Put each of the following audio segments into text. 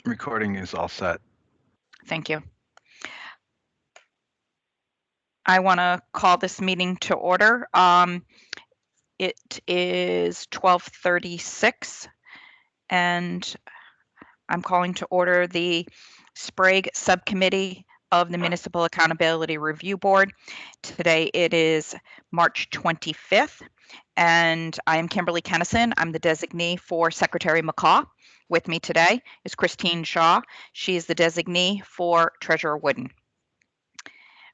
Recording is all set. Thank you. I want to call this meeting to order. It is 12:36, and I'm calling to order the Sprague Subcommittee of the Municipal Accountability Review Board. Today it is March 25th, and I am Kimberly Kennison. I'm the designee for Secretary McCaw. With me today is Christine Shaw. She is the designee for Treasurer Wooden.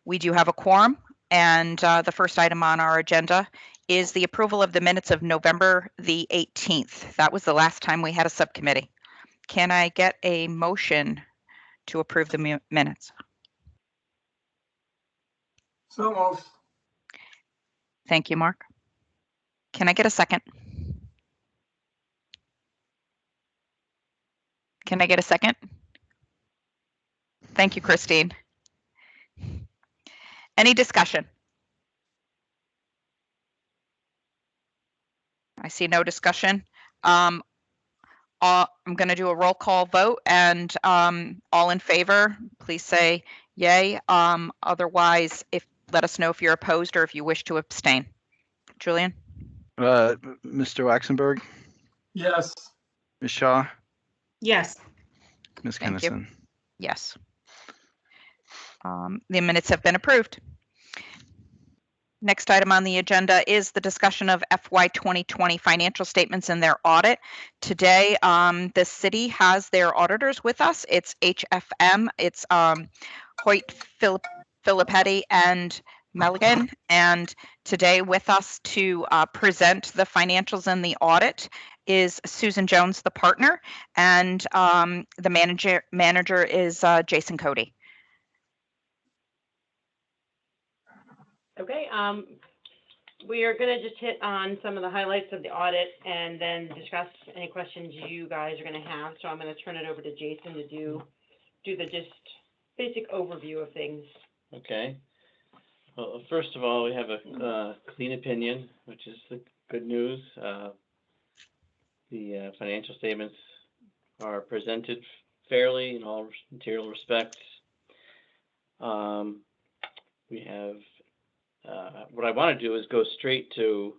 We do have a quorum, and the first item on our agenda is the approval of the minutes of November the 18th. That was the last time we had a subcommittee. Can I get a motion to approve the minutes? So moved. Thank you, Mark. Can I get a second? Can I get a second? Thank you, Christine. Any discussion? I see no discussion. I'm going to do a roll call vote, and all in favor, please say yay. Otherwise, let us know if you're opposed or if you wish to abstain. Julian? Mr. Waxenberg, Yes. Ms. Shaw, Yes. Ms. Thank you. Kennison. Yes. The minutes have been approved. Next item on the agenda is the discussion of FY 2020 financial statements and their audit. Today, the city has their auditors with us. It's HFM. It's Hoyt, Filippetti, and Milligan. And today with us to present the financials and the audit is Susan Jones, the partner, and the manager is Jason Cody. Okay. We are going to just hit on some of the highlights of the audit and then discuss any questions you guys are going to have. So I'm going to turn it over to Jason to do the just basic overview of things. Okay. Well, first of all, we have a clean opinion, which is the good news. The financial statements are presented fairly in all material respects. We have what I want to do is go straight to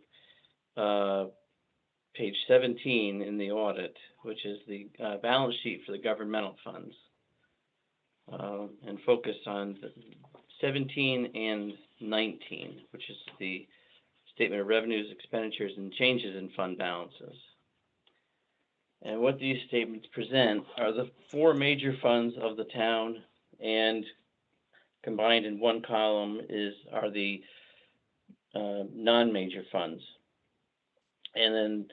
page 17 in the audit, which is the balance sheet for the governmental funds, and focus on 17 and 19, which is the statement of revenues, expenditures, and changes in fund balances. And what these statements present are the four major funds of the town, and combined in one column are the non-major funds. And then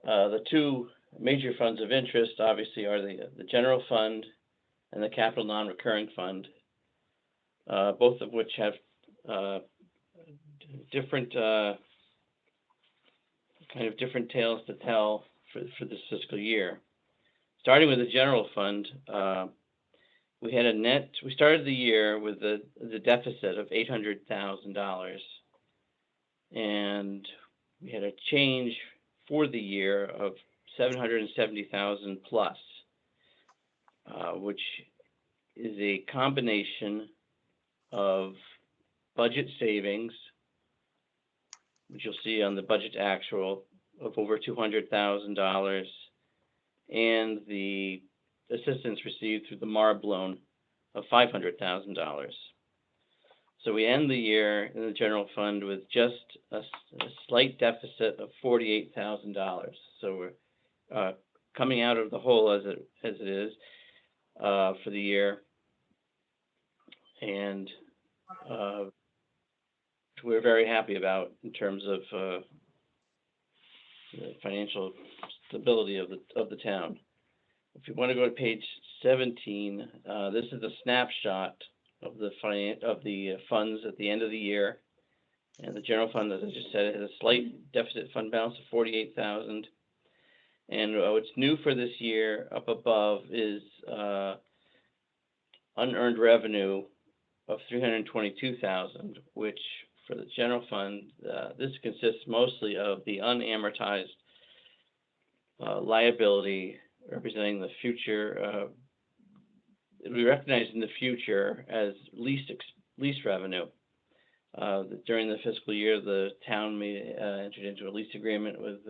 the two major funds of interest obviously are the general fund and the capital non-recurring fund, both of which have different different tales to tell for this fiscal year. Starting with the general fund, we started the year with the deficit of $800,000, and we had a change for the year of $770,000 plus, which is a combination of budget savings, which you'll see on the budget actual of over $200,000, and the assistance received through the MARB loan of $500,000. So we end the year in the general fund with just a slight deficit of $48,000. So we're coming out of the hole as it is for the year, and we're very happy about in terms of the financial stability of the town. If you want to go to page 17, this is a snapshot of the funds at the end of the year. And the general fund, as I just said, it has a slight deficit fund balance of $48,000. And what's new for this year up above is unearned revenue of $322,000, which for the general fund, this consists mostly of the unamortized liability representing the future we recognize in the future as lease revenue. During the fiscal year, the town entered into a lease agreement with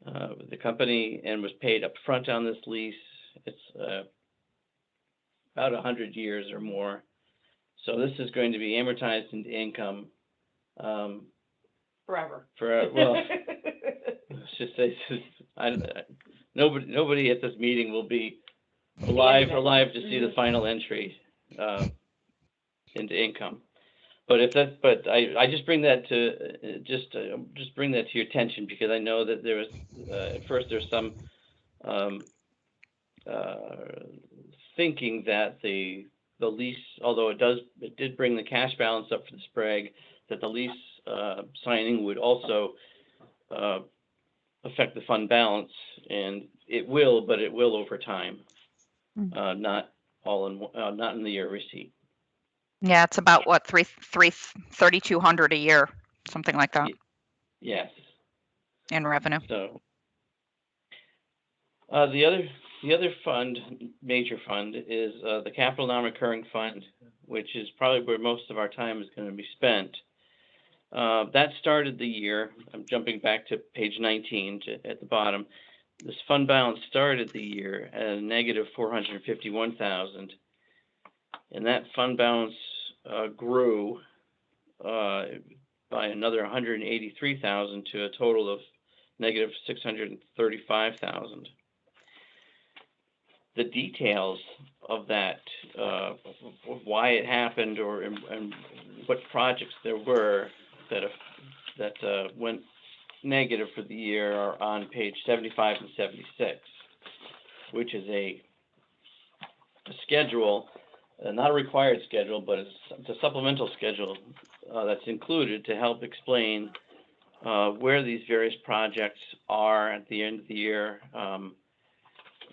the company and was paid up front on this lease. It's about 100 years or more. So this is going to be amortized into income. Forever. Well, let's just say, nobody at this meeting will be alive to see the final entry into income. But I just bring that to just bring that to your attention, because I know that there was at first there's some thinking that the lease, although it did bring the cash balance up for the Sprague, that the lease signing would also affect the fund balance, and it will, but it will over time, not in the year of receipt. Yeah, it's about what, 3,200 a year, something like that Yes. in revenue. So the other fund, major fund, is the capital non-recurring fund, which is probably where most of our time is going to be spent. That started the year. I'm jumping back to page 19 at the bottom. This fund balance started the year at a negative 451,000, and that fund balance grew by another 183,000 to a total of negative 635,000. The details of that, of why it happened, and what projects there were that went negative for the year, are on page 75 and 76, which is a schedule, not a required schedule, but it's a supplemental schedule that's included to help explain where these various projects are at the end of the year,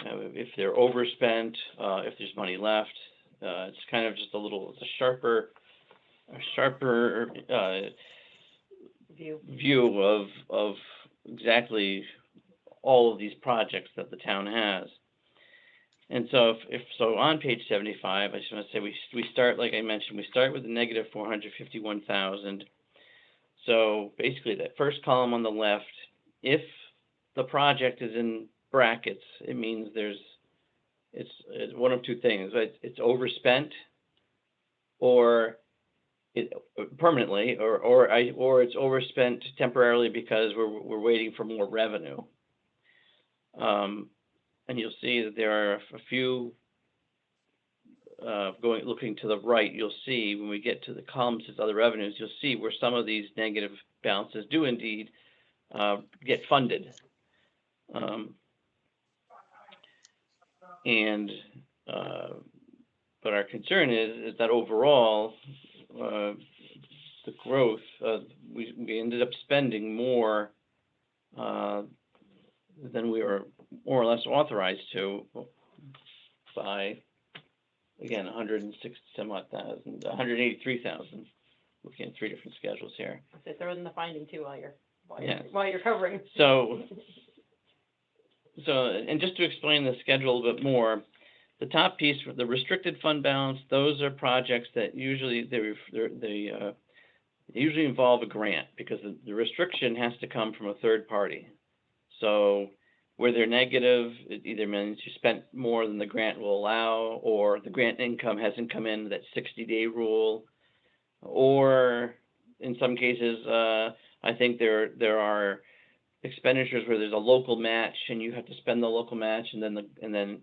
if they're overspent, if there's money left. It's kind of just it's a sharper view of exactly all of these projects that the town has. And so so on page 75, I just want to say we start, like I mentioned, we start with the negative 451,000. So basically that first column on the left, if the project is in brackets, it means it's one of two things, right? It's overspent, or it permanently, or it's overspent temporarily because we're waiting for more revenue. And you'll see that there are a few looking to the right. You'll see when we get to the columns as other revenues, you'll see where some of these negative balances do indeed get funded. But our concern is that overall, the growth, we ended up spending more than we were more or less authorized to, by, again, 183,000. Looking at three different schedules here. So throw in the finding too while you're covering. So, and just to explain the schedule a little bit more, the top piece, the restricted fund balance, those are projects that usually they usually involve a grant, because the restriction has to come from a third party. So where they're negative, it either means you spent more than the grant will allow, or the grant income hasn't come in, that 60-day rule, or in some cases, I think there are expenditures where there's a local match and you have to spend the local match, and then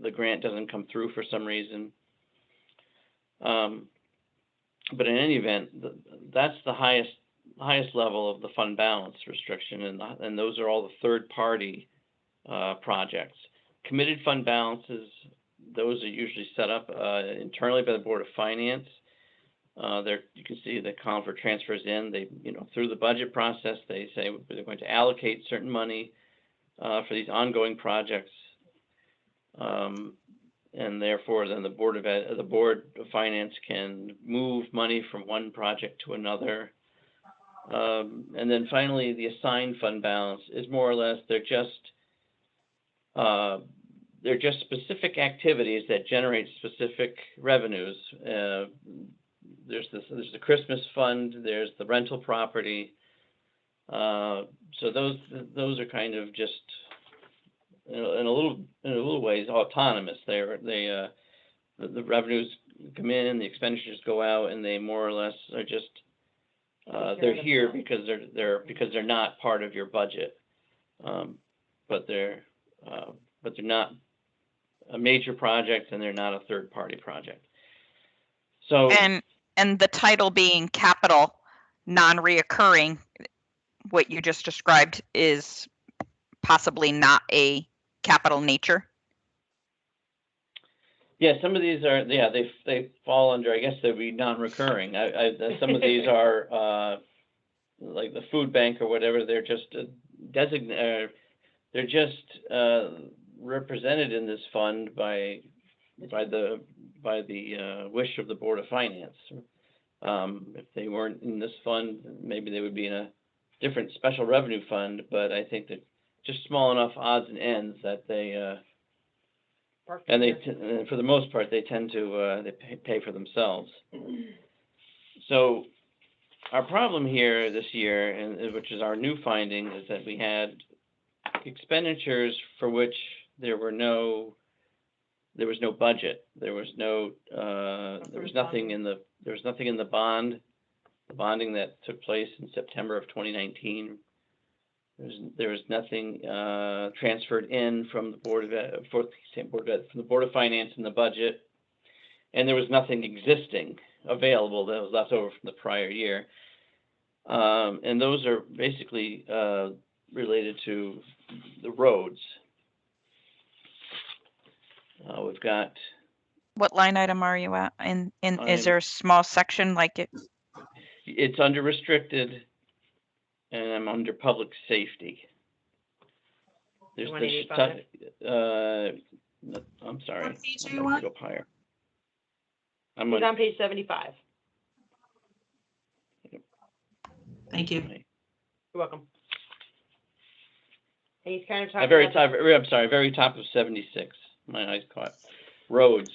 the grant doesn't come through for some reason. But in any event, that's the highest level of the fund balance restriction, and those are all the third party projects. Committed fund balances, those are usually set up internally by the Board of Finance. There you can see the column for transfers in. They, through the budget process, they say they're going to allocate certain money for these ongoing projects, and therefore then the Board of Finance can move money from one project to another. And then finally, the assigned fund balance is more or less, they're just they're just specific activities that generate specific revenues. There's the Christmas fund, there's the rental property. So those are kind of just, in a little ways autonomous. The revenues come in and the expenditures go out, and they more or less are just they're here because they're not part of your budget, but they're not a major project, and they're not a third-party project. So and the title being capital non-reoccurring, what you just described is possibly not a capital nature. yeah, some of these are, yeah, they fall under, I guess they'd be non-recurring. Some of these are like the food bank or whatever. They're just designated. They're just represented in this fund by the wish of the Board of Finance. If they weren't in this fund, maybe they would be in a different special revenue fund. But I think that just small enough odds and ends that they and for the most part they tend to they pay for themselves. So our problem here this year, and which is our new finding, is that we had expenditures for which there was no budget. There was nothing in the bonding that took place in September of 2019. There was nothing transferred in from the Board of Finance in the budget, and there was nothing existing available that was left over from the prior year. And those are basically related to the roads. We've got. What line item are you at? Is there a small section like it? It's under restricted, and I'm under public safety. There's I'm sorry. What page are I you might on? go up higher. He's on page 75. Thank you. You're welcome. And he's kind of talking Very about top. I'm sorry. Very top of 76. My eyes caught. Roads,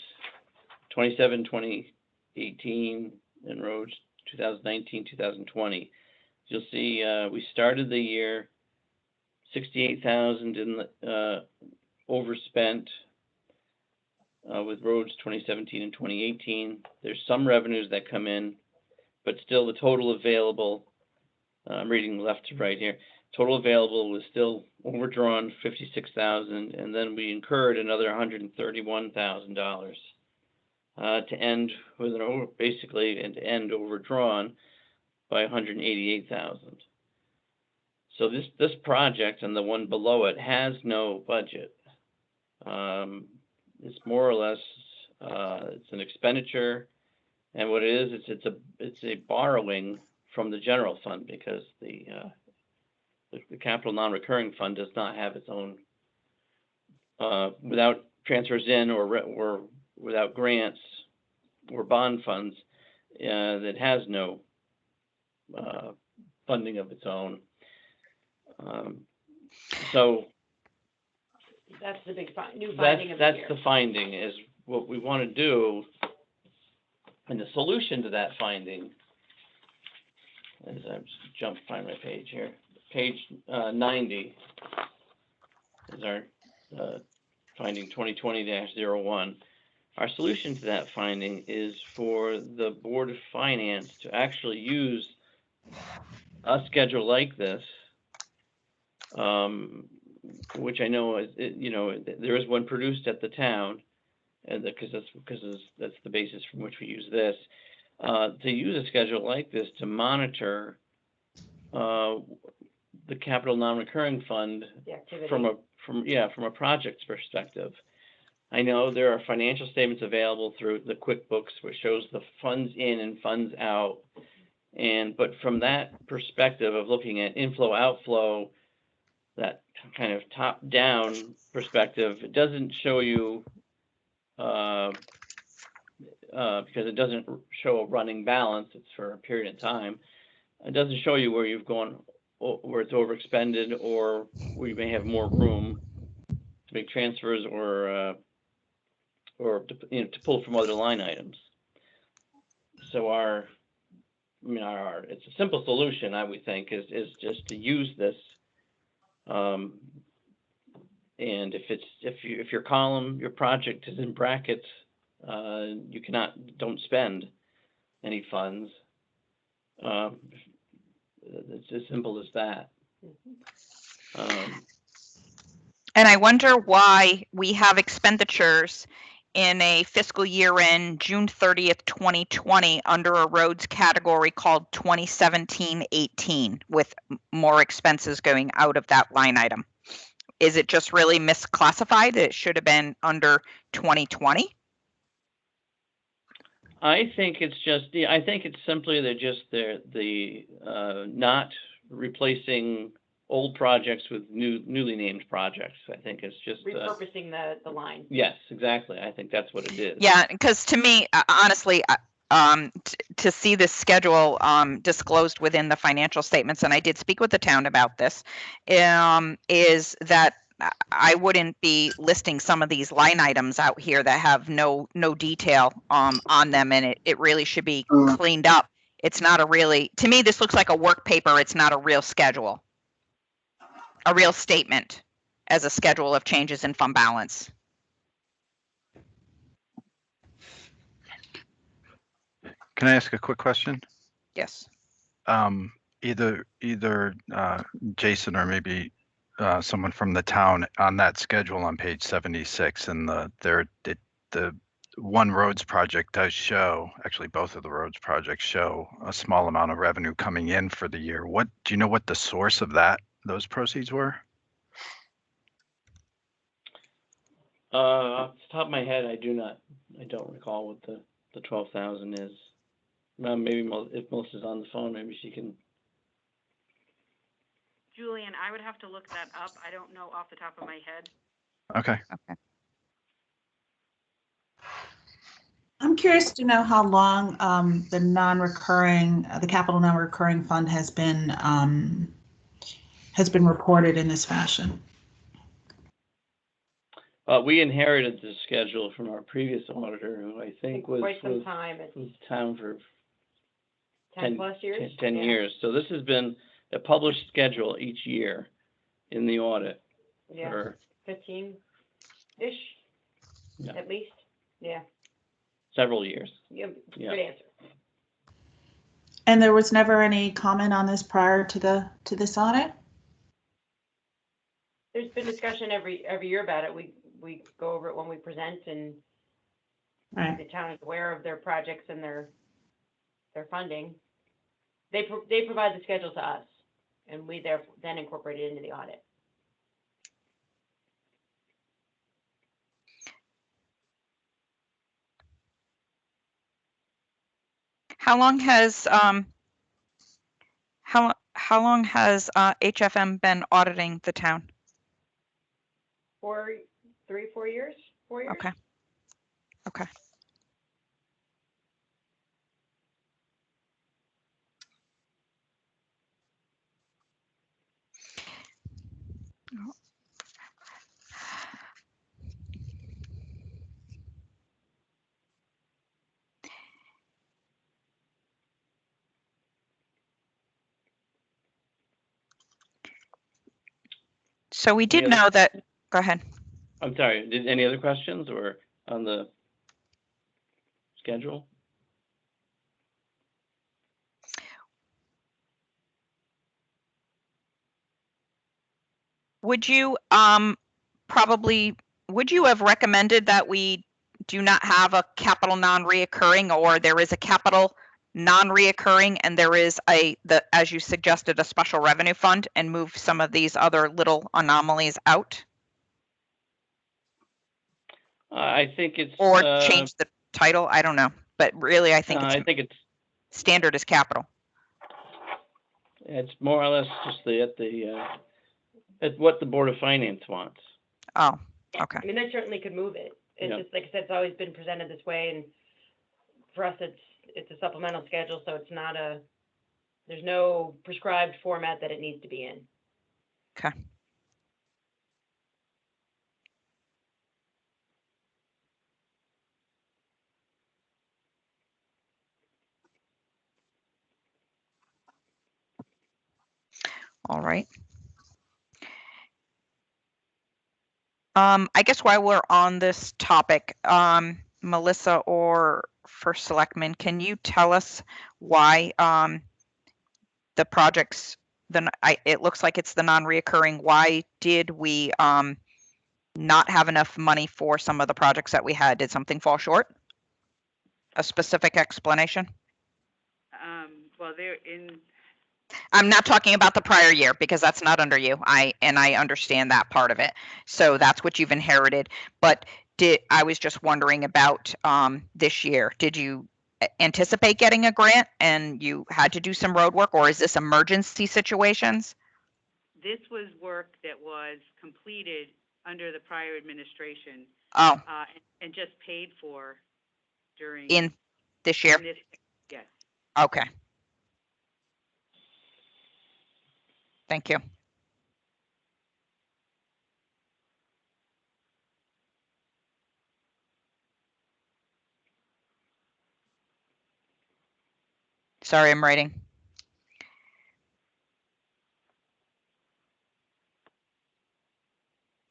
27, 2018, and roads, 2019, 2020. You'll see we started the year 68,000 in the overspent with roads 2017 and 2018. There's some revenues that come in, but still the total available. I'm reading left to right here. Total available was still overdrawn 56,000, and then we incurred another $131,000 to end with end overdrawn by 188,000. So this project and the one below it has no budget. It's more or less it's an expenditure, and what it is, it's a borrowing from the general fund, because the capital non-recurring fund does not have its own without transfers in or without grants or bond funds that has no funding of its own. So that's the big new finding of the year. That's the finding, is what we want to do, and the solution to that finding. As I find my page here. Page 90 is our finding 2020-01. Our solution to that finding is for the Board of Finance to actually use a schedule like this, which I know is, there is one produced at the town, and because that's the basis from which we use this. To use a schedule like this to monitor the capital non-recurring fund from a project's perspective. I know there are financial statements available through the QuickBooks, which shows the funds in and funds out, but from that perspective of looking at inflow outflow, that kind of top down perspective, it doesn't show you. Because it doesn't show a running balance, it's for a period of time. It doesn't show you where you've gone, where it's overexpended, or where you may have more room make transfers or to, to pull from other line items. So it's a simple solution, I would think, is just to use this. And if your column, your project is in brackets, you don't spend any funds. It's as simple as that. And I wonder why we have expenditures in a fiscal year end June 30th, 2020 under a roads category called 2017-18 with more expenses going out of that line item. Is it just really misclassified? It should have been under 2020? I think it's simply they're not replacing old projects with newly named projects. I think it's just Repurposing the line. Yes, exactly. I think that's what it is. Yeah, because to me, honestly, to see this schedule disclosed within the financial statements, and I did speak with the town about this, is that I wouldn't be listing some of these line items out here that have no detail on them, and it really should be cleaned up. It's not to me, this looks like a work paper. It's not a real schedule, a real statement as a schedule of changes in fund balance. Can I ask a quick question? Yes. Either Jason or maybe someone from the town on that schedule on page 76, and the one roads project does show, actually both of the roads projects show a small amount of revenue coming in for the year. Do you know what the source of those proceeds were? Off the top of my head, I don't recall what the 12,000 is. Maybe if Melissa's on the phone, maybe she can. Julian, I would have to look that up. I don't know off the top of my head. Okay. I'm curious to know how long the capital non-recurring fund has been reported in this fashion. We inherited the schedule from our previous auditor, who I think was quite some time. was town for 10 plus years. 10 years. So this has been a published schedule each year in the audit. Yeah. For 15-ish, Yeah. at least. Yeah. Several years. Yeah. Yeah. Good answer. And there was never any comment on this prior to this audit? There's been discussion every year about it. We go over it when we present, and Right. the town is aware of their projects and their funding. They provide the schedule to us, and we then incorporate it into the audit. How long has HFM been auditing the town? 4 years. 4 years. Okay. So we did know that. Go ahead. I'm sorry. Did any other questions or on the schedule? Would you would you have recommended that we do not have a capital non-reoccurring, or there is a capital non-reoccurring and there is as you suggested, a special revenue fund, and move some of these other little anomalies out? I think it's Or change the title? I don't know, but really I think it's standard is capital. It's more or less just at what the Board of Finance wants. Oh, okay. I mean, they certainly could move it. It's just, like I said, it's always been presented this way, and for us, it's a supplemental schedule, so it's not there's no prescribed format that it needs to be in. Okay. All right. I guess while we're on this topic, Melissa or First Selectman, can you tell us why the projects, it looks like it's the non-reoccurring, why did we not have enough money for some of the projects that we had? Did something fall short? A specific explanation? Well, they're in, I'm not talking about the prior year because that's not under you. I understand that part of it. So that's what you've inherited. But I was just wondering about this year. Did you anticipate getting a grant and you had to do some road work, or is this emergency situations? this was work that was completed under the prior administration, Oh, and just paid for during. in this year? in this, yes. Okay. Thank you. Sorry, I'm writing.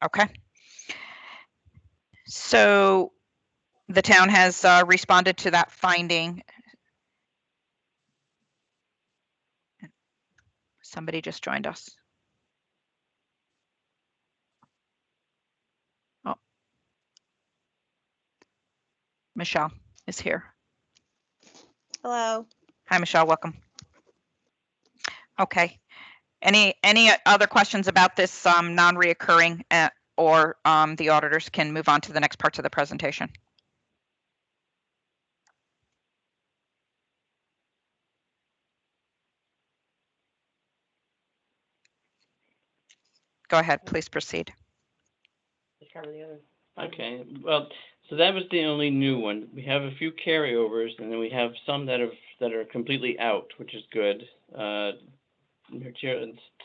Okay. So the town has responded to that finding. Somebody just joined us. Oh. Michelle is here. Hello. Hi, Michelle, welcome. Okay. Any other questions about this non-reoccurring, or the auditors can move on to the next parts of the presentation? Go ahead, please proceed. Just cover the other. Okay, well, so that was the only new one. We have a few carryovers, and then we have some that are completely out, which is good.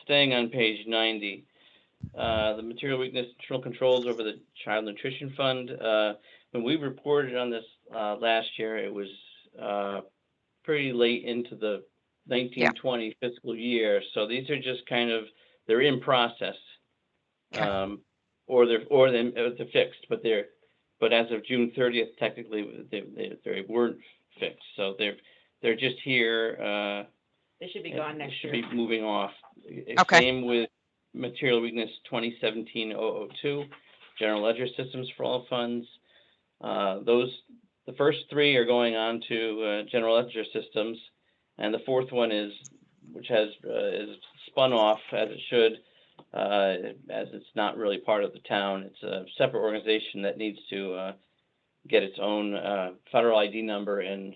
Staying on page 90, the material weakness internal controls over the child nutrition fund. When we reported on this last year, it was pretty late into the 1920 fiscal year. So these are just kind of, they're in process. Okay. Or they're fixed, but as of June 30th, technically they weren't fixed. So they're just here. They should be gone next year. Should be moving off. Okay. Same with material weakness 2017-002, general ledger systems for all funds. The first three are going on to general ledger systems, and the fourth one is spun off as it should. As it's not really part of the town. It's a separate organization that needs to get its own federal ID number and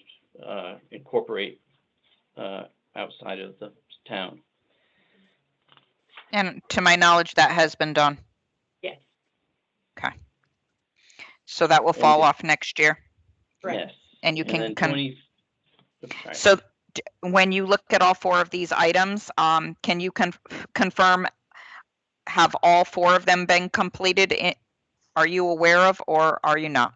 incorporate outside of the town. And to my knowledge, that has been done. Yes. Okay. So that will fall off next year. Right. Yes. And you can then 20. Sorry. So when you look at all four of these items, can you confirm, have all four of them been completed? Are you aware of, or are you not?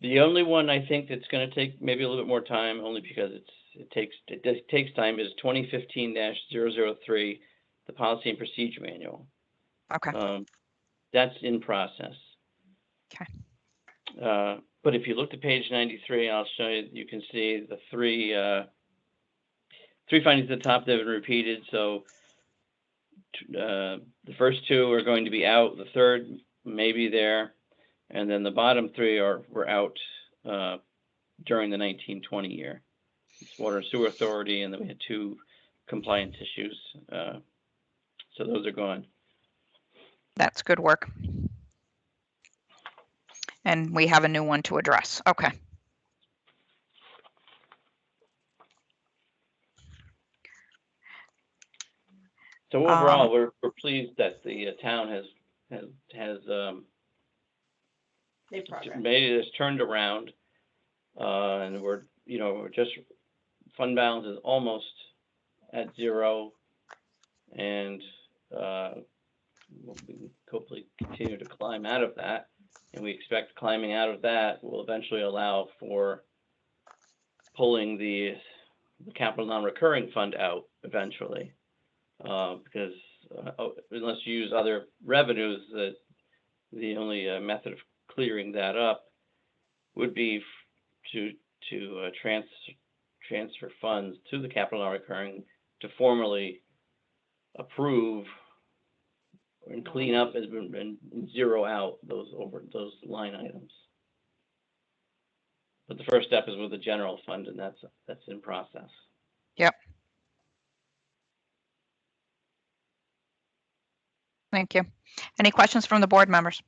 The only one I think that's going to take maybe a little bit more time, only because it takes time, is 2015-003, the policy and procedure manual. Okay. That's in process. Okay. But if you look at page 93, I'll show you. You can see the three findings at the top that have been repeated. So the first two are going to be out. The third may be there, and then the bottom three were out during the 1920 year. It's Water and Sewer Authority, and then we had two compliance issues. So those are gone. That's good work. And we have a new one to address. Okay. So overall, we're pleased that the town has They progress. made it, has turned around, and we're just fund balance is almost at zero, and we'll hopefully continue to climb out of that, and we expect climbing out of that will eventually allow for pulling the capital non-recurring fund out eventually. because unless you use other revenues, that the only method of clearing that up would be to transfer funds to the capital non-recurring to formally approve and clean up and zero out those line items. But the first step is with the general fund, and that's in process. Yep. Thank you. Any questions from the board members?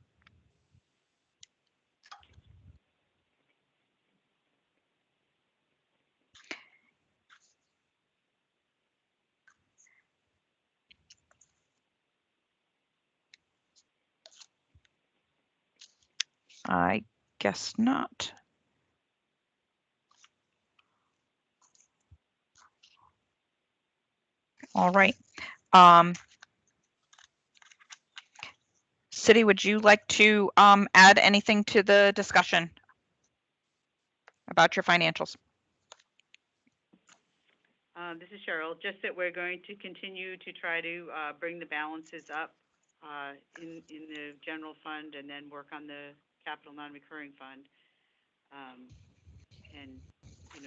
I guess not. All right. City, would you like to add anything to the discussion about your financials? This is Cheryl. Just that we're going to continue to try to bring the balances up in the general fund, and then work on the capital non-recurring fund, and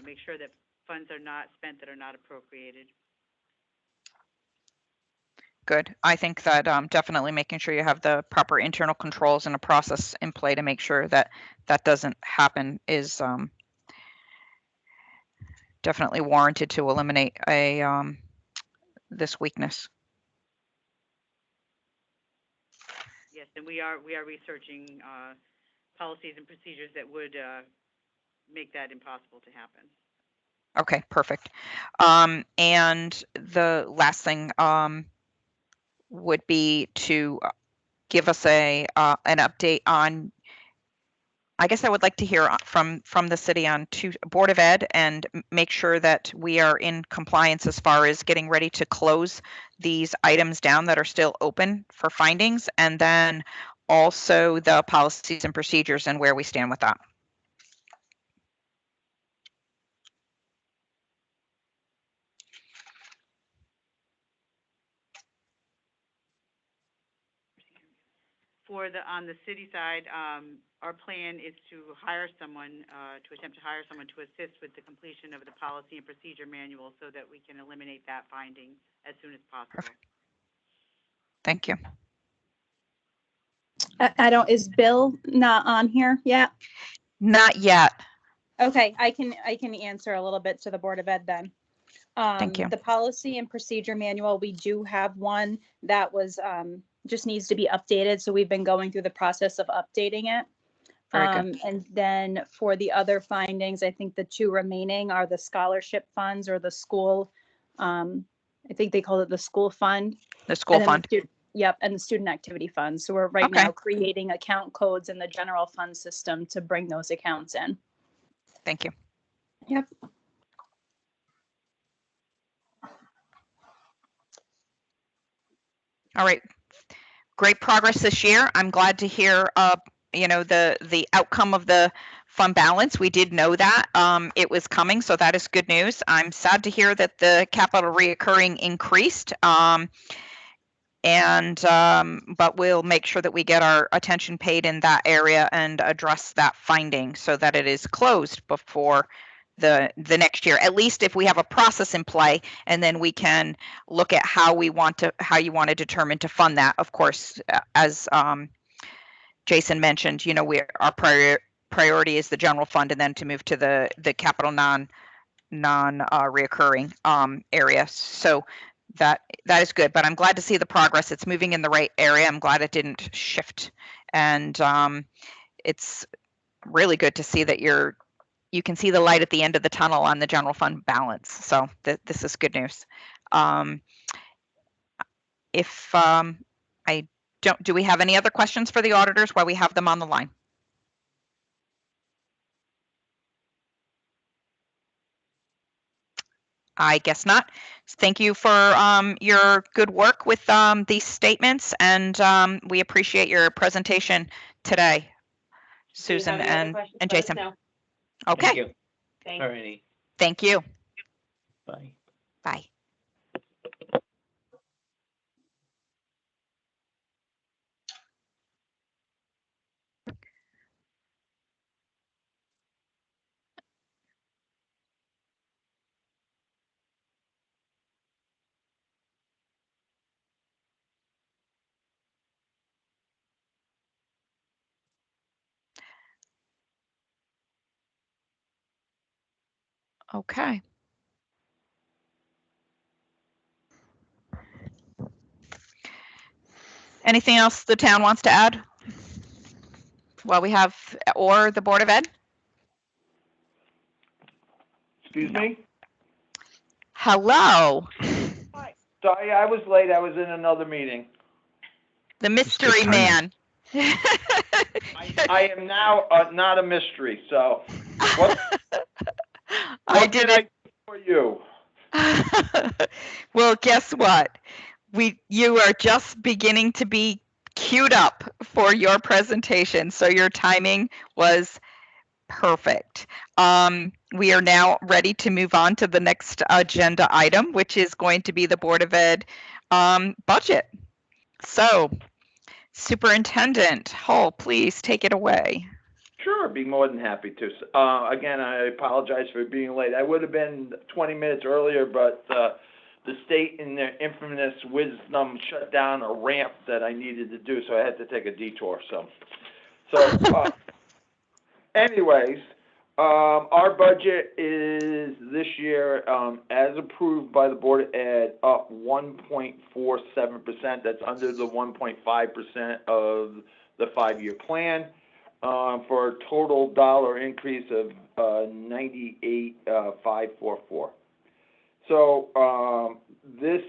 make sure that funds are not spent that are not appropriated. Good. I think that definitely making sure you have the proper internal controls and a process in play to make sure that that doesn't happen is definitely warranted to eliminate this weakness. Yes, and we are researching policies and procedures that would make that impossible to happen. Okay, perfect. And the last thing would be to give us an update on, I guess I would like to hear from the city on Board of Ed, and make sure that we are in compliance as far as getting ready to close these items down that are still open for findings, and then also the policies and procedures and where we stand with that. On the city side, our plan is to hire someone, to attempt to hire someone to assist with the completion of the policy and procedure manual, so that we can eliminate that finding as soon as possible. Perfect. Thank you. I don't, is Bill not on here yet? Not yet. Okay, I can answer a little bit to the Board of Ed then. Thank you. The policy and procedure manual, we do have one that was, just needs to be updated. So we've been going through the process of updating it. Very good. And then for the other findings, I think the two remaining are the scholarship funds or the school, I think they call it the school fund. The school And then fund. Yep, and the student activity fund. So we're right Okay. now creating account codes in the general fund system to bring those accounts in. Thank you. Yep. All right. Great progress this year. I'm glad to hear, the outcome of the fund balance. We did know that it was coming, so that is good news. I'm sad to hear that the capital reoccurring increased, but we'll make sure that we get our attention paid in that area and address that finding so that it is closed before the next year, at least if we have a process in play, and then we can look at how you want to determine to fund that. Of course, as Jason mentioned, our priority is the general fund, and then to move to the capital non-reoccurring area. So that is good, but I'm glad to see the progress. It's moving in the right area. I'm glad it didn't shift, and it's really good to see that you can see the light at the end of the tunnel on the general fund balance. So this is good news. Do we have any other questions for the auditors while we have them on the line? I guess not. Thank you for your good work with these statements, and we appreciate your presentation today, Susan and Jason. Okay. Thank you. Thanks. All righty. Thank you. Bye. Bye. Okay. Anything else the town wants to add? Well, we have, or the Board of Ed? Excuse No. me? Hello, Sorry, I was late. I was in another meeting. the good mystery timing. man. I am now not a mystery, so what I can did I it. do for you? Well, guess what? You are just beginning to be queued up for your presentation, so your timing was perfect. We are now ready to move on to the next agenda item, which is going to be the Board of Ed budget. So, Superintendent Hull, please take it away. Sure, be more than happy to. Again, I apologize for being late. I would have been 20 minutes earlier, but the state in their infamous wisdom shut down a ramp that I needed to do, so I had to take a detour. So anyways, our budget is this year, as approved by the Board of Ed, up 1.47%. That's under the 1.5% of the 5-year plan. For a total dollar increase of 98,544. So this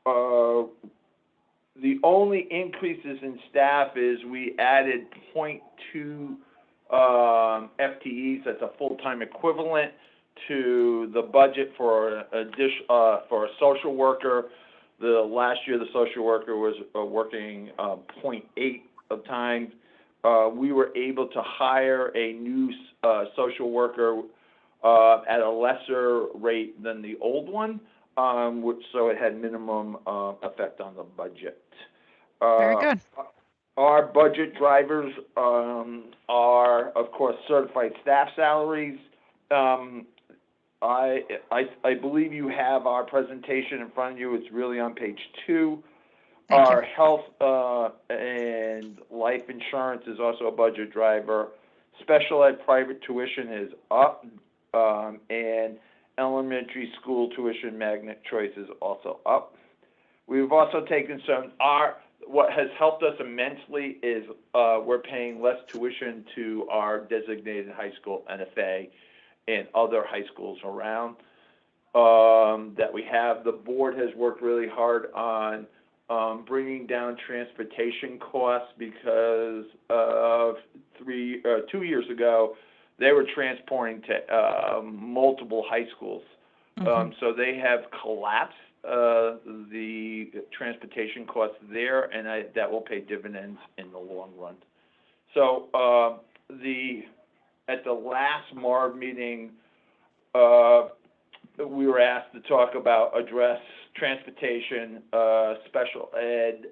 the only increases in staff is we added 0.2 FTEs. That's a full-time equivalent to the budget for a social worker. Last year the social worker was working 0.8 of time. We were able to hire a new social worker at a lesser rate than the old one, so it had minimum effect on the budget. Very good. Our budget drivers are, of course, certified staff salaries. I believe you have our presentation in front of you. It's really on page 2. Thank Our you. health and life insurance is also a budget driver. Special ed private tuition is up, and elementary school tuition magnet choice is also up. We've also taken what has helped us immensely is we're paying less tuition to our designated high school NFA and other high schools around that we have. The board has worked really hard on bringing down transportation costs because of 2 years ago, they were transporting to multiple high schools. So they have collapsed the transportation costs there, and that will pay dividends in the long run. So at the last MARB meeting, we were asked to address transportation, special ed,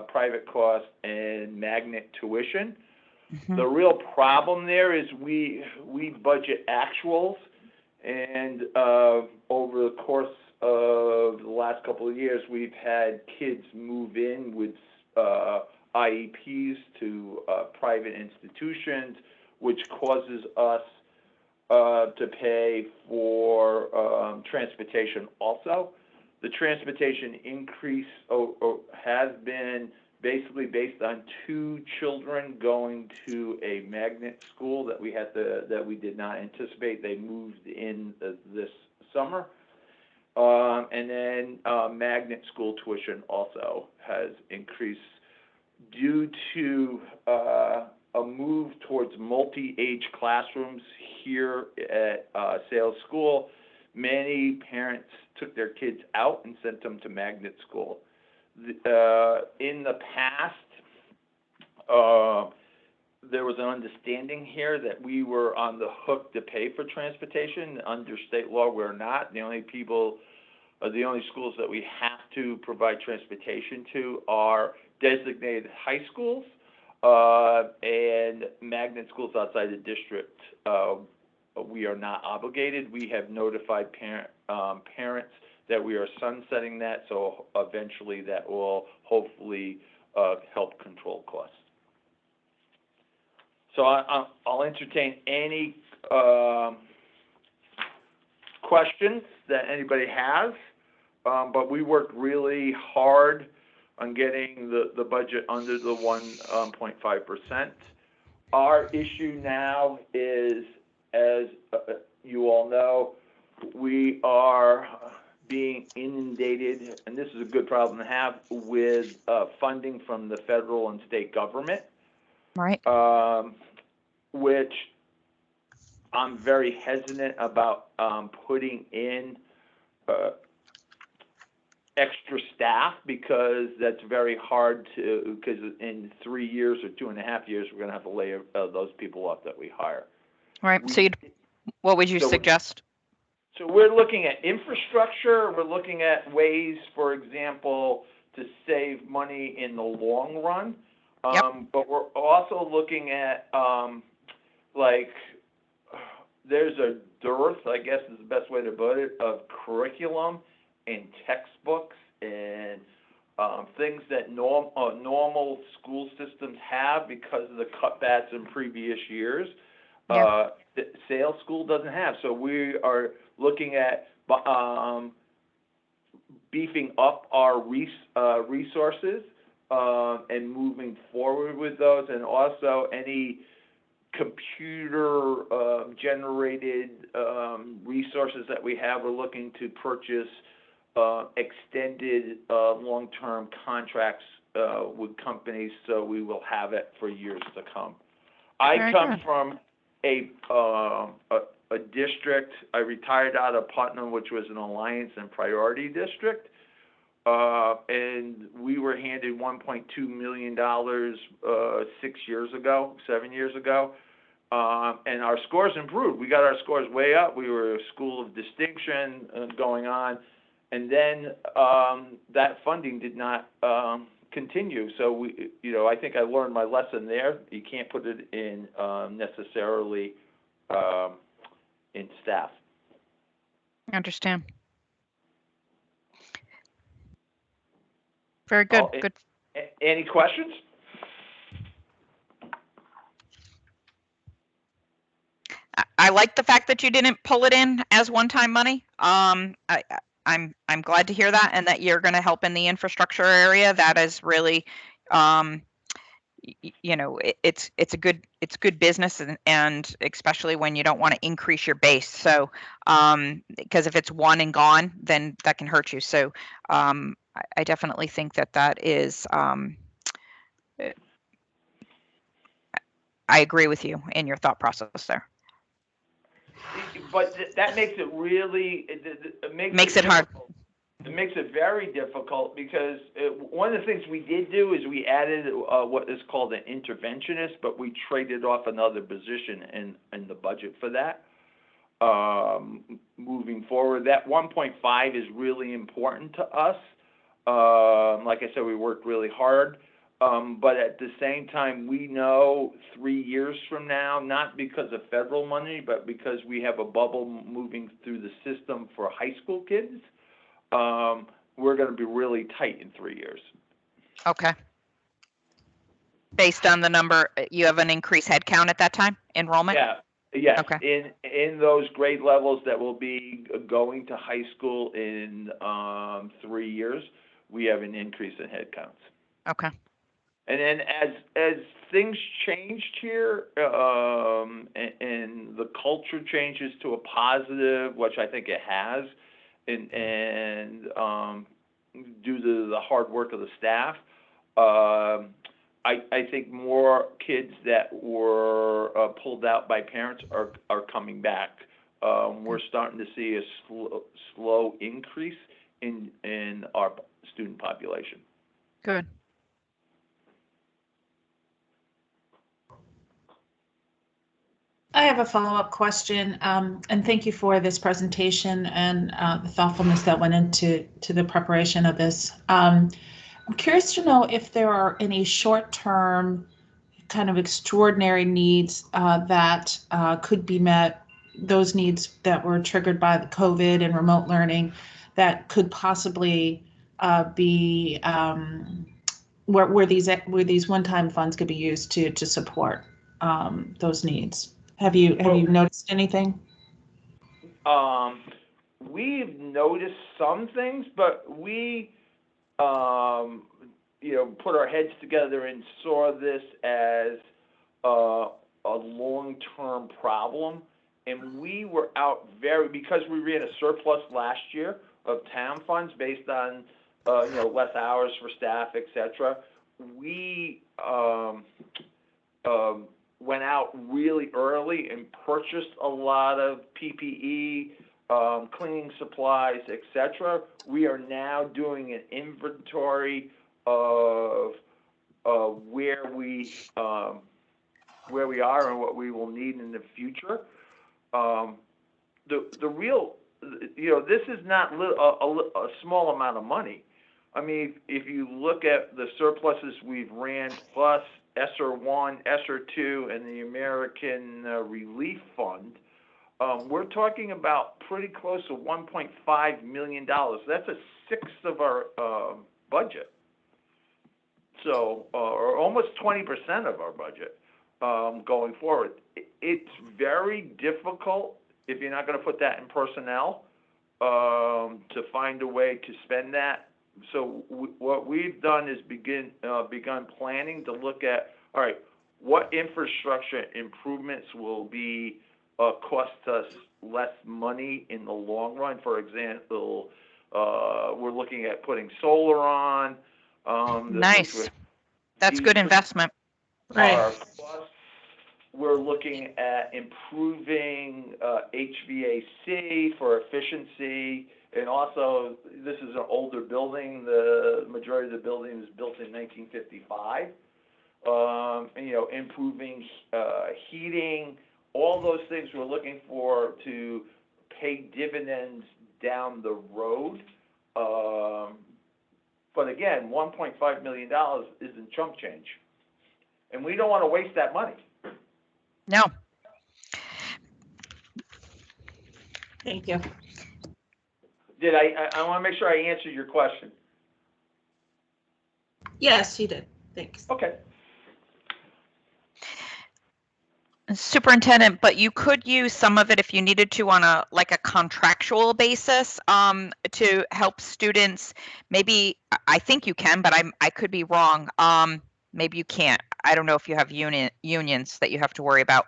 private cost, and magnet tuition. The real problem there is we budget actuals, and over the course of the last couple of years, we've had kids move in with IEPs to private institutions, which causes us to pay for transportation also. The transportation increase has been basically based on 2 children going to a magnet school that we did not anticipate. They moved in this summer. And then magnet school tuition also has increased due to a move towards multi-age classrooms here at Sales School. Many parents took their kids out and sent them to magnet school. In the past, there was an understanding here that we were on the hook to pay for transportation. Under state law, we're not. The only schools that we have to provide transportation to are designated high schools and magnet schools outside the district. We are not obligated. We have notified parents that we are sunsetting that, so eventually that will hopefully help control costs. So I'll entertain any questions that anybody has. But we worked really hard on getting the budget under the 1.5%. Our issue now is, as you all know, we are being inundated, and this is a good problem to have, with funding from the federal and state government. Right. Which I'm very hesitant about putting in extra staff, because that's very hard to, because in 3 years or 2.5 years, we're going to have to lay those people off that we hire. Right. So what would you suggest? So we're looking at infrastructure. We're looking at ways, for example, to save money in the long run. But we're also looking at, there's a dearth, I guess is the best way to put it, of curriculum and textbooks and things that normal school systems have because of the cutbacks in previous years. Sales school doesn't have. So we are looking at beefing up our resources and moving forward with those, and also any computer generated resources that we have. We're looking to purchase extended long-term contracts with companies, so we will have it for years to come. I come from a district. I retired out of Putnam, which was an alliance and priority district, and we were handed $1.2 million 7 years ago, and our scores improved. We got our scores way up. We were a school of distinction going on, and then that funding did not continue. So I think I learned my lesson there. You can't put it in necessarily in staff. I understand. Very good. Good. Any questions? I like the fact that you didn't pull it in as one-time money. I'm glad to hear that, and that you're going to help in the infrastructure area. That is really, it's good business, and especially when you don't want to increase your base. So, because if it's one and gone, then that can hurt you. So, I definitely think that is. I agree with you in your thought process there. But that makes it really, makes it hard. It makes it very difficult, because one of the things we did do is we added what is called an interventionist, but we traded off another position in the budget for that. Moving forward, that 1.5 is really important to us. Like I said, we worked really hard. But at the same time, we know 3 years from now, not because of federal money, but because we have a bubble moving through the system for high school kids, we're going to be really tight in 3 years. Okay. Based on the number, you have an increased head count at that time, enrollment? Yeah. Yes. Okay. In those grade levels that will be going to high school in 3 years, we have an increase in head counts. Okay. And then as things changed here, and the culture changes to a positive, which I think it has, and due to the hard work of the staff, I think more kids that were pulled out by parents are coming back. We're starting to see a slow increase in our student population. Good. I have a follow-up question, and thank you for this presentation and the thoughtfulness that went into the preparation of this. I'm curious to know if there are any short-term kind of extraordinary needs that could be met, those needs that were triggered by the COVID and remote learning that could possibly be where these one-time funds could be used to support those needs. Have you noticed anything? we've noticed some things, but we, put our heads together and saw this as a long-term problem. And we were out because we ran a surplus last year of town funds based on, less hours for staff, et cetera. We went out really early and purchased a lot of PPE, cleaning supplies, et cetera. We are now doing an inventory of where we are and what we will need in the future. The real, this is not a small amount of money. I mean, if you look at the surpluses we've ran plus ESSER 1, ESSER 2, and the American Relief Fund, we're talking about pretty close to $1.5 million. That's a sixth of our budget. So, or almost 20% of our budget going forward. It's very difficult, if you're not going to put that in personnel, to find a way to spend that. So what we've done is begun planning to look at, all right, what infrastructure improvements will be cost us less money in the long run. For example, we're looking at putting solar on. Nice. That's good investment. Right. Plus, we're looking at improving HVAC for efficiency, and also this is an older building. The majority of the building was built in 1955. Improving heating, all those things we're looking for to pay dividends down the road. But again, $1.5 million isn't chump change, and we don't want to waste that money. No. Thank you. Did I want to make sure I answered your question. Yes, you did. Thanks. Okay. Superintendent, but you could use some of it if you needed to on a contractual basis to help students. Maybe I think you can, but I could be wrong. Maybe you can't. I don't know if you have unions that you have to worry about.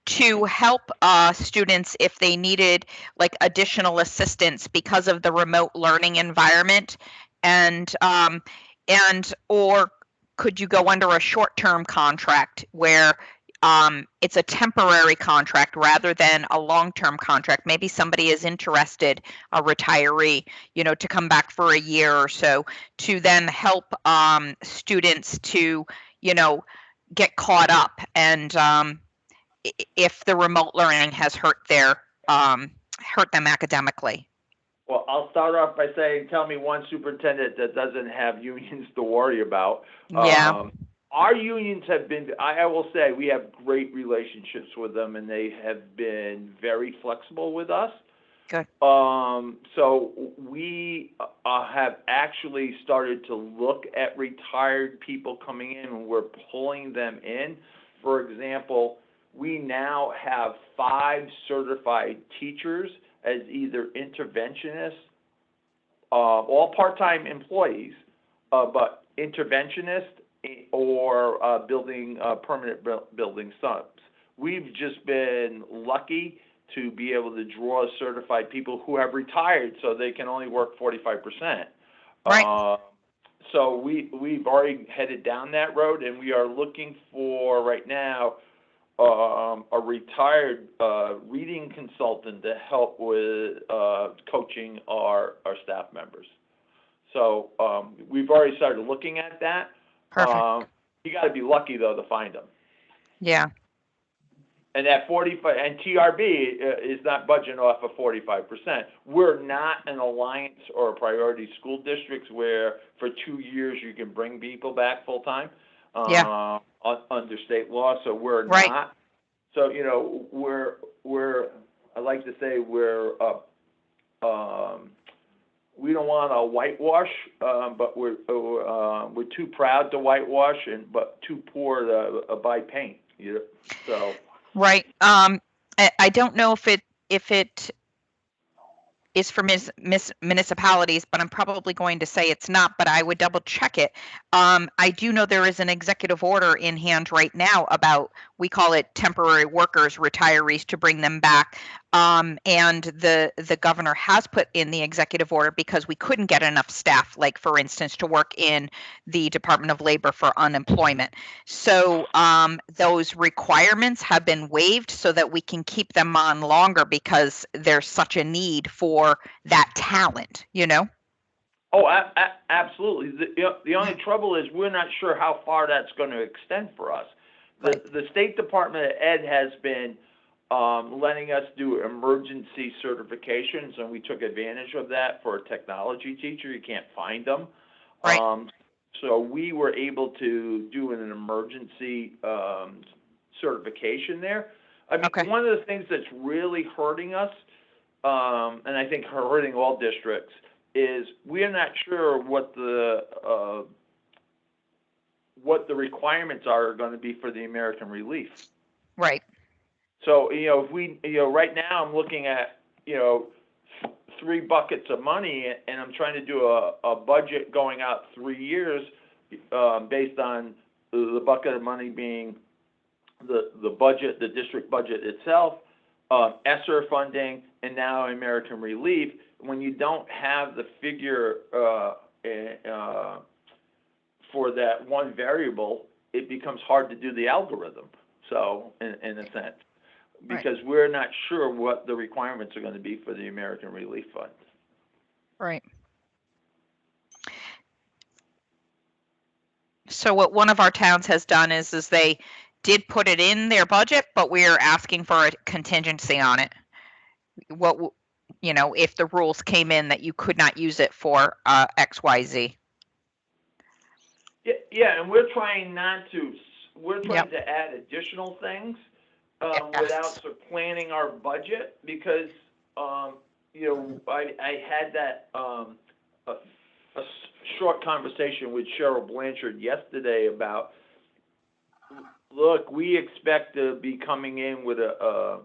To help students if they needed additional assistance because of the remote learning environment, and or could you go under a short-term contract where it's a temporary contract rather than a long-term contract? Maybe somebody is interested, a retiree, to come back for a year or so, to then help students to, get caught up, and if the remote learning has hurt them academically. Well, I'll start off by saying, tell me one superintendent that doesn't have unions to worry about. Yeah. Our unions have been, I will say, we have great relationships with them, and they have been very flexible with us. Good. So we have actually started to look at retired people coming in, and we're pulling them in. For example, we now have 5 certified teachers as either interventionists, all part-time employees, but interventionists or building permanent building subs. We've just been lucky to be able to draw certified people who have retired, so they can only work 45%. Right. So we've already headed down that road, and we are looking for right now a retired reading consultant to help with coaching our staff members. So we've already started looking at that. Perfect. You got to be lucky though to find them. Yeah. And that 45, and TRB is not budgeting off of 45%. We're not an alliance or a priority school districts where for 2 years you can bring people back full time. Yeah. Under state law, so we're Right. not. So we're I like to say we're we don't want to whitewash, but we're too proud to whitewash, but too poor to buy paint. So. Right. I don't know if it is for municipalities, but I'm probably going to say it's not, but I would double check it. I do know there is an executive order in hand right now about, we call it temporary workers, retirees, to bring them back. And the governor has put in the executive order because we couldn't get enough staff, like for instance, to work in the Department of Labor for unemployment. So those requirements have been waived so that we can keep them on longer because there's such a need for that talent, you know? Oh, absolutely. The only trouble is we're not sure how far that's going to extend for us. The State Department of Ed has been letting us do emergency certifications, and we took advantage of that for a technology teacher. You can't find them. Right. So we were able to do an emergency certification there. I mean, Okay. one of the things that's really hurting us, and I think hurting all districts, is we're not sure what the requirements are going to be for the American Relief. Right. So, if we, right now I'm looking at, 3 buckets of money, and I'm trying to do a budget going out 3 years, based on the bucket of money being the budget, the district budget itself, ESSER funding, and now American Relief. When you don't have the figure for that one variable, it becomes hard to do the algorithm. So, in a sense, because we're not sure what the requirements are going to be for the American Relief Fund. Right. So what one of our towns has done is they did put it in their budget, but we're asking for a contingency on it. What, if the rules came in that you could not use it for XYZ. Yeah, and we're trying not to. We're trying Yep. to add additional things Yes. without supplanting our budget because, I had that a short conversation with Cheryl Blanchard yesterday about, look, we expect to be coming in with a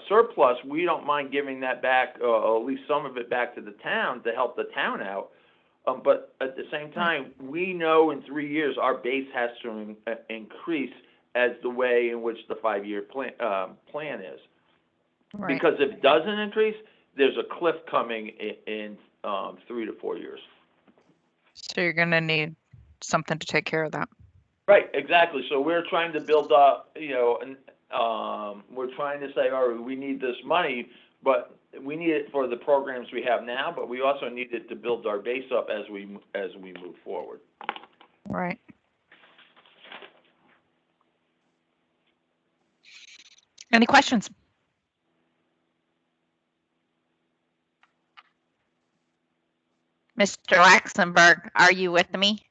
surplus. We don't mind giving that back, or at least some of it back to the town to help the town out. But at the same time, we know in 3 years our base has to increase as the way in which the 5-year plan is. Right. Because if it doesn't increase, there's a cliff coming in 3 to 4 years. So you're going to need something to take care of that. Right, exactly. So we're trying to build up, and we're trying to say, all right, we need this money, but we need it for the programs we have now, but we also need it to build our base up as we move forward. Right. Any questions? Mr. Laxenberg, are you with me?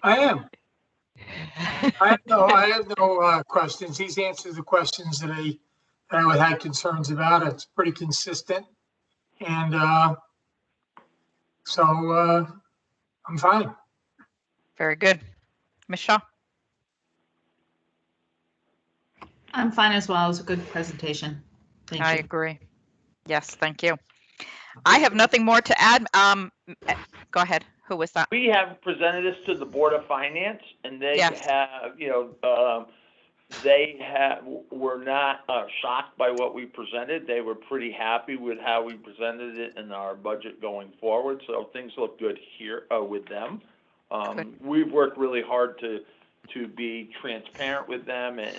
I am. I have no questions. He's answered the questions that I would have concerns about. It's pretty consistent. And so I'm fine. Very good. Ms. Shaw? I'm fine as well. It was a good presentation. Thank I you. agree. Yes, thank you. I have nothing more to add. Go ahead. Who was that? We have presented this to the Board of Finance, and they Yes. have, were not shocked by what we presented. They were pretty happy with how we presented it in our budget going forward. So things look good here with them. We've worked really hard to be transparent with them, and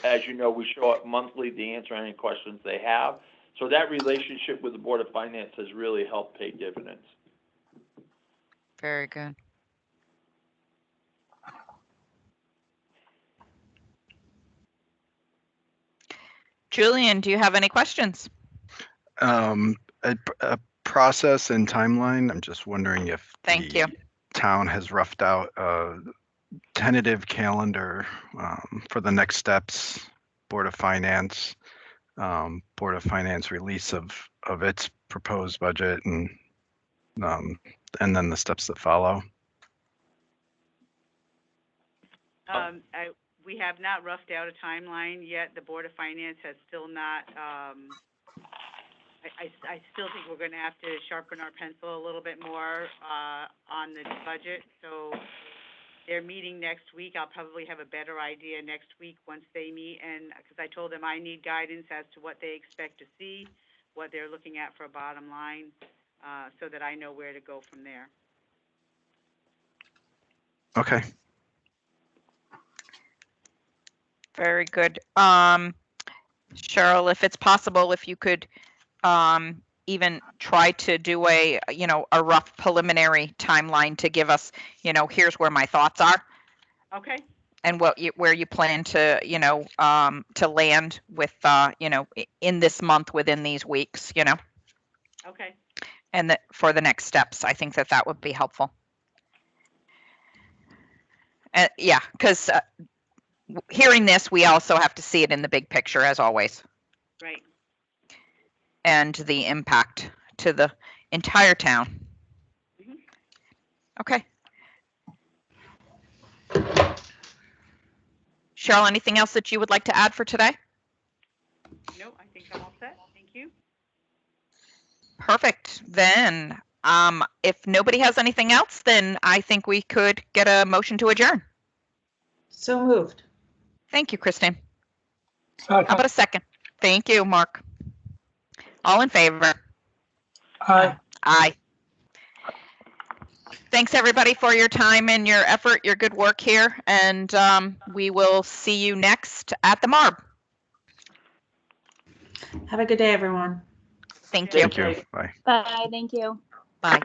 as you know, we show up monthly to answer any questions they have. So that relationship with the Board of Finance has really helped pay dividends. Very good. Julian, do you have any questions? A process and timeline. I'm just wondering if Thank the you. town has roughed out a tentative calendar for the next steps, Board of Finance release of its proposed budget, and then the steps that follow. We have not roughed out a timeline yet. The Board of Finance has still not I still think we're gonna have to sharpen our pencil a little bit more, on the budget, so they're meeting next week. I'll probably have a better idea next week once they meet, and, because I told them I need guidance as to what they expect to see, what they're looking at for a bottom line, so that I know where to go from there. Okay. Very good. Cheryl, if it's possible, if you could even try to do a rough preliminary timeline to give us, here's where my thoughts are Okay, and where you plan to, to land with, in this month, within these weeks, okay, and that for the next steps. I think that would be helpful. Yeah, because hearing this, we also have to see it in the big picture, as always, right. and the impact to the entire town. Mhm. Okay. Cheryl, anything else that you would like to add for today? No, I think I'm all set. Thank you. Perfect. Then, if nobody has anything else, then I think we could get a motion to adjourn. So moved. Thank you, Christine. How Second. about a second? Thank you, Mark. All in favor? Aye. Aye. Thanks, everybody, for your time and your effort, your good work here, and we will see you next at the MARB. Have a good day, everyone. Thank you. Thank you. Bye. Bye, thank you. Bye.